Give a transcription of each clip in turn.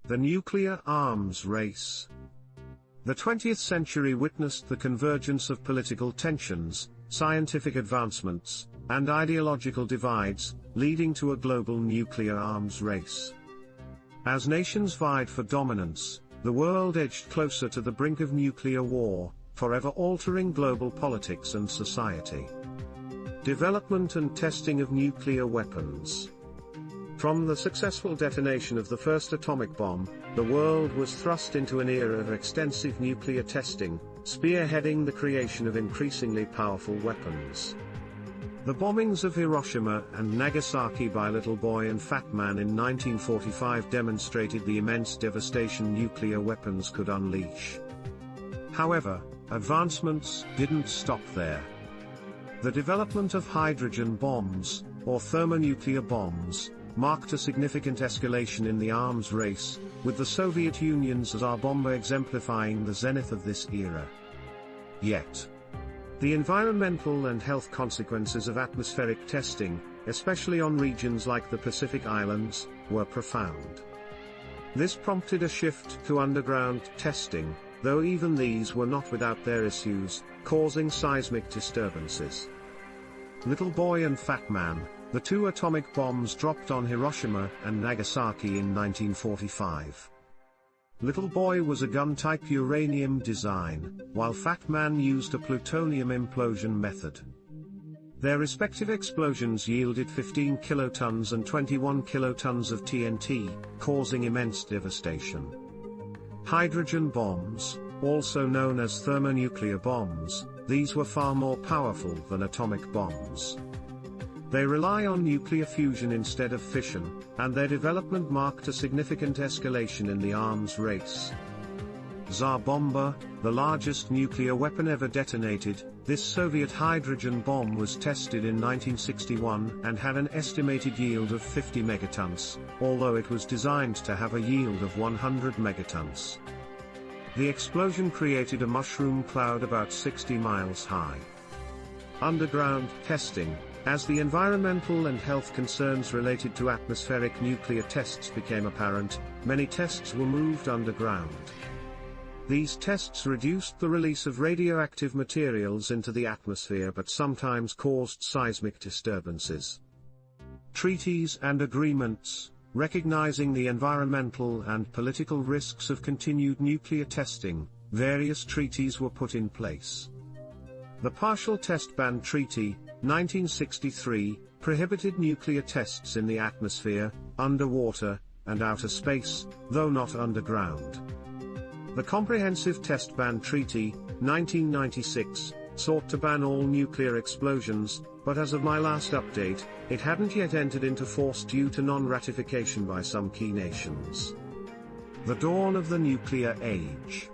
The nuclear arms race. The 20th century witnessed the convergence of political tensions, scientific advancements, and ideological divides, leading to a global nuclear arms race. As nations vied for dominance, the world edged closer to the brink of nuclear war, forever altering global politics and society. Development and testing of nuclear weapons. From the successful detonation of the first atomic bomb, the world was thrust into an era of extensive nuclear testing, spearheading the creation of increasingly powerful weapons. The bombings of Hiroshima and Nagasaki by Little Boy and Fat Man in 1945 demonstrated the immense devastation nuclear weapons could unleash. However, advancements didn't stop there. The development of hydrogen bombs, or thermonuclear bombs, marked a significant escalation in the arms race, with the Soviet Union's Tsar Bomba exemplifying the zenith of this era. Yet, the environmental and health consequences of atmospheric testing, especially on regions like the Pacific Islands, were profound. This prompted a shift to underground testing, though even these were not without their issues, causing seismic disturbances. Little Boy and Fat Man, the two atomic bombs dropped on Hiroshima and Nagasaki in 1945. Little Boy was a gun-type uranium design, while Fat Man used a plutonium implosion method. Their respective explosions yielded 15 kilotons and 21 kilotons of TNT, causing immense devastation. Hydrogen bombs, also known as thermonuclear bombs, these were far more powerful than atomic bombs. They rely on nuclear fusion instead of fission, and their development marked a significant escalation in the arms race. Tsar Bomba, the largest nuclear weapon ever detonated, this Soviet hydrogen bomb was tested in 1961 and had an estimated yield of 50 megatons, although it was designed to have a yield of 100 megatons. The explosion created a mushroom cloud about 60 miles high. Underground testing. As the environmental and health concerns related to atmospheric nuclear tests became apparent, many tests were moved underground. These tests reduced the release of radioactive materials into the atmosphere but sometimes caused seismic disturbances. Treaties and agreements, recognizing the environmental and political risks of continued nuclear testing, various treaties were put in place. The Partial Test Ban Treaty, 1963, prohibited nuclear tests in the atmosphere, underwater, and outer space, though not underground. The Comprehensive Test Ban Treaty, 1996, sought to ban all nuclear explosions, but as of my last update, it hadn't yet entered into force due to non-ratification by some key nations. The dawn of the nuclear age.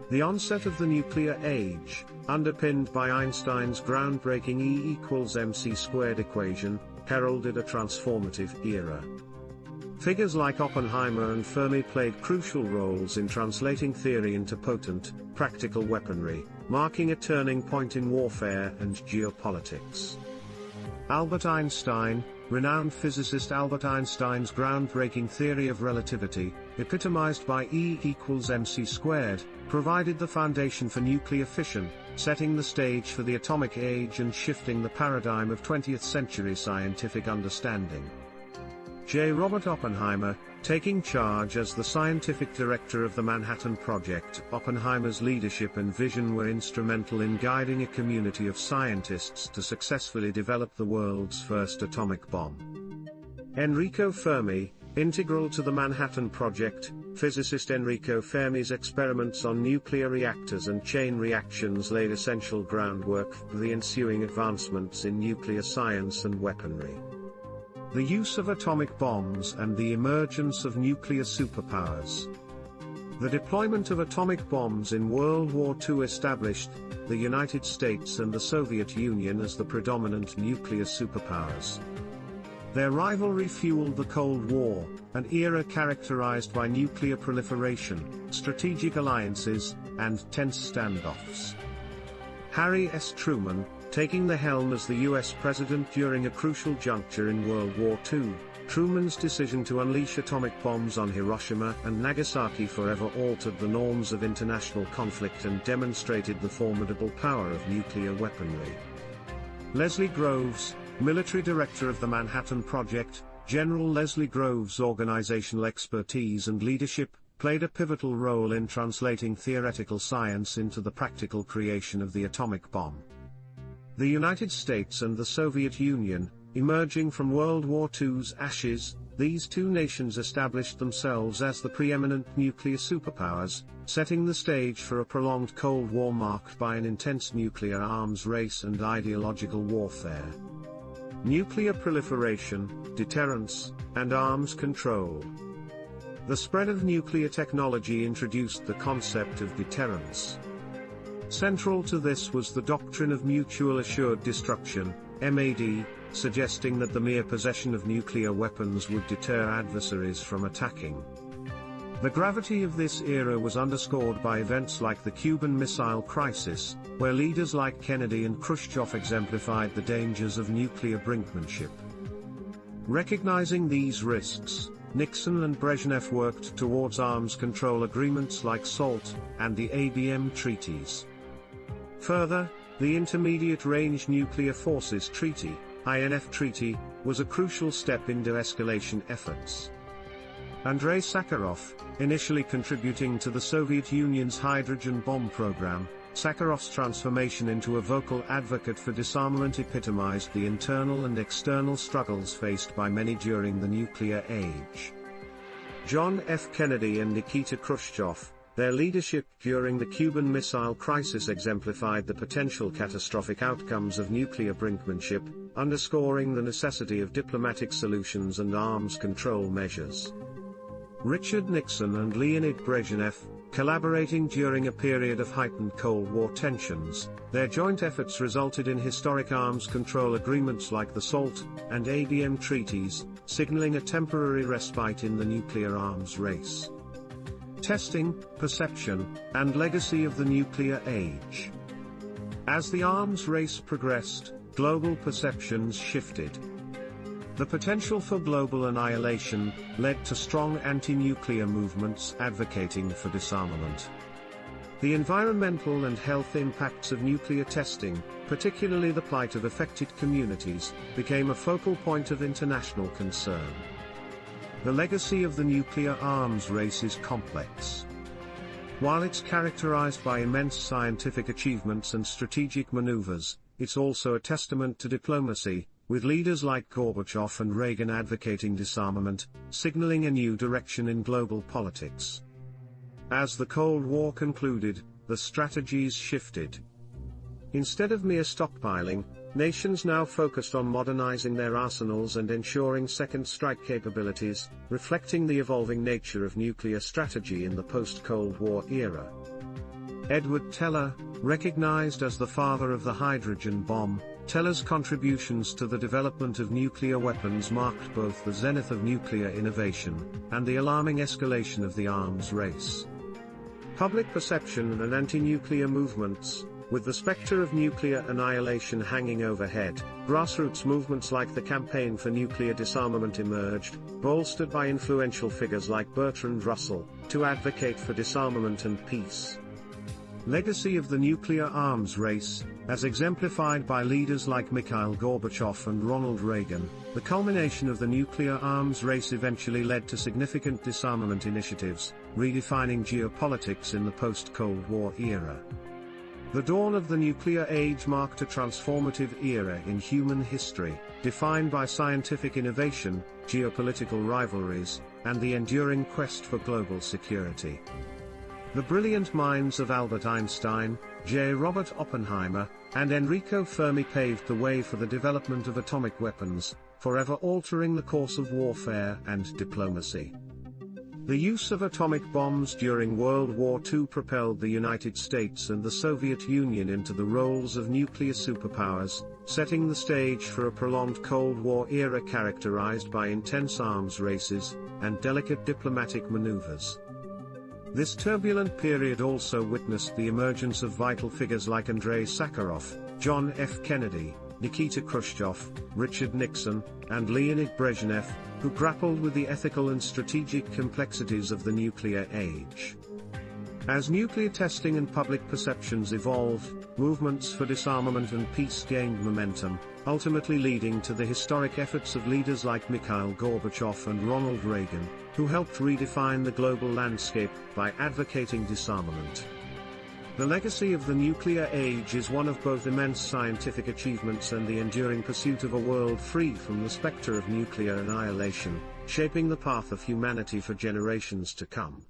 The onset of the nuclear age, underpinned by Einstein's groundbreaking E=mc² equation, heralded a transformative era. Figures like Oppenheimer and Fermi played crucial roles in translating theory into potent, practical weaponry, marking a turning point in warfare and geopolitics. Albert Einstein, renowned physicist Albert Einstein's groundbreaking theory of relativity, epitomized by E=mc², provided the foundation for nuclear fission, setting the stage for the atomic age and shifting the paradigm of 20th century scientific understanding. J. Robert Oppenheimer, taking charge as the scientific director of the Manhattan Project, Oppenheimer's leadership and vision were instrumental in guiding a community of scientists to successfully develop the world's first atomic bomb. Enrico Fermi, integral to the Manhattan Project, physicist Enrico Fermi's experiments on nuclear reactors and chain reactions laid essential groundwork for the ensuing advancements in nuclear science and weaponry. The use of atomic bombs and the emergence of nuclear superpowers. The deployment of atomic bombs in World War II established the United States and the Soviet Union as the predominant nuclear superpowers. Their rivalry fueled the Cold War, an era characterized by nuclear proliferation, strategic alliances, and tense standoffs. Harry S. Truman, taking the helm as the U.S. president during a crucial juncture in World War II, Truman's decision to unleash atomic bombs on Hiroshima and Nagasaki forever altered the norms of international conflict and demonstrated the formidable power of nuclear weaponry. Leslie Groves, military director of the Manhattan Project, General Leslie Groves' organizational expertise and leadership played a pivotal role in translating theoretical science into the practical creation of the atomic bomb. The United States and the Soviet Union, emerging from World War II's ashes, these two nations established themselves as the preeminent nuclear superpowers, setting the stage for a prolonged Cold War marked by an intense nuclear arms race and ideological warfare. Nuclear proliferation, deterrence, and arms control. The spread of nuclear technology introduced the concept of deterrence. Central to this was the doctrine of mutual assured destruction, MAD, suggesting that the mere possession of nuclear weapons would deter adversaries from attacking. The gravity of this era was underscored by events like the Cuban Missile Crisis, where leaders like Kennedy and Khrushchev exemplified the dangers of nuclear brinkmanship. Recognizing these risks, Nixon and Brezhnev worked towards arms control agreements like SALT and the ABM treaties. Further, the Intermediate Range Nuclear Forces Treaty, INF Treaty, was a crucial step in de-escalation efforts. Andrei Sakharov, initially contributing to the Soviet Union's hydrogen bomb program, Sakharov's transformation into a vocal advocate for disarmament epitomized the internal and external struggles faced by many during the nuclear age. John F. Kennedy and Nikita Khrushchev, their leadership during the Cuban Missile Crisis exemplified the potential catastrophic outcomes of nuclear brinkmanship, underscoring the necessity of diplomatic solutions and arms control measures. Richard Nixon and Leonid Brezhnev, collaborating during a period of heightened Cold War tensions, their joint efforts resulted in historic arms control agreements like the SALT and ABM treaties, signaling a temporary respite in the nuclear arms race. Testing, perception, and legacy of the nuclear age. As the arms race progressed, global perceptions shifted. The potential for global annihilation led to strong anti-nuclear movements advocating for disarmament. The environmental and health impacts of nuclear testing, particularly the plight of affected communities, became a focal point of international concern. The legacy of the nuclear arms race is complex. While it's characterized by immense scientific achievements and strategic maneuvers, it's also a testament to diplomacy, with leaders like Gorbachev and Reagan advocating disarmament, signaling a new direction in global politics. As the Cold War concluded, the strategies shifted. Instead of mere stockpiling, nations now focused on modernizing their arsenals and ensuring second strike capabilities, reflecting the evolving nature of nuclear strategy in the post-Cold War era. Edward Teller, recognized as the father of the hydrogen bomb, Teller's contributions to the development of nuclear weapons marked both the zenith of nuclear innovation and the alarming escalation of the arms race. Public perception and anti-nuclear movements, with the specter of nuclear annihilation hanging overhead, grassroots movements like the Campaign for Nuclear Disarmament emerged, bolstered by influential figures like Bertrand Russell, to advocate for disarmament and peace. Legacy of the nuclear arms race, as exemplified by leaders like Mikhail Gorbachev and Ronald Reagan, the culmination of the nuclear arms race eventually led to significant disarmament initiatives, redefining geopolitics in the post-Cold War era. The dawn of the nuclear age marked a transformative era in human history, defined by scientific innovation, geopolitical rivalries, and the enduring quest for global security. The brilliant minds of Albert Einstein, J. Robert Oppenheimer, and Enrico Fermi paved the way for the development of atomic weapons, forever altering the course of warfare and diplomacy. The use of atomic bombs during World War II propelled the United States and the Soviet Union into the roles of nuclear superpowers, setting the stage for a prolonged Cold War era characterized by intense arms races and delicate diplomatic maneuvers. This turbulent period also witnessed the emergence of vital figures like Andrei Sakharov, John F. Kennedy, Nikita Khrushchev, Richard Nixon, and Leonid Brezhnev, who grappled with the ethical and strategic complexities of the nuclear age. As nuclear testing and public perceptions evolved, movements for disarmament and peace gained momentum, ultimately leading to the historic efforts of leaders like Mikhail Gorbachev and Ronald Reagan, who helped redefine the global landscape by advocating disarmament. The legacy of the nuclear age is one of both immense scientific achievements and the enduring pursuit of a world free from the specter of nuclear annihilation, shaping the path of humanity for generations to come.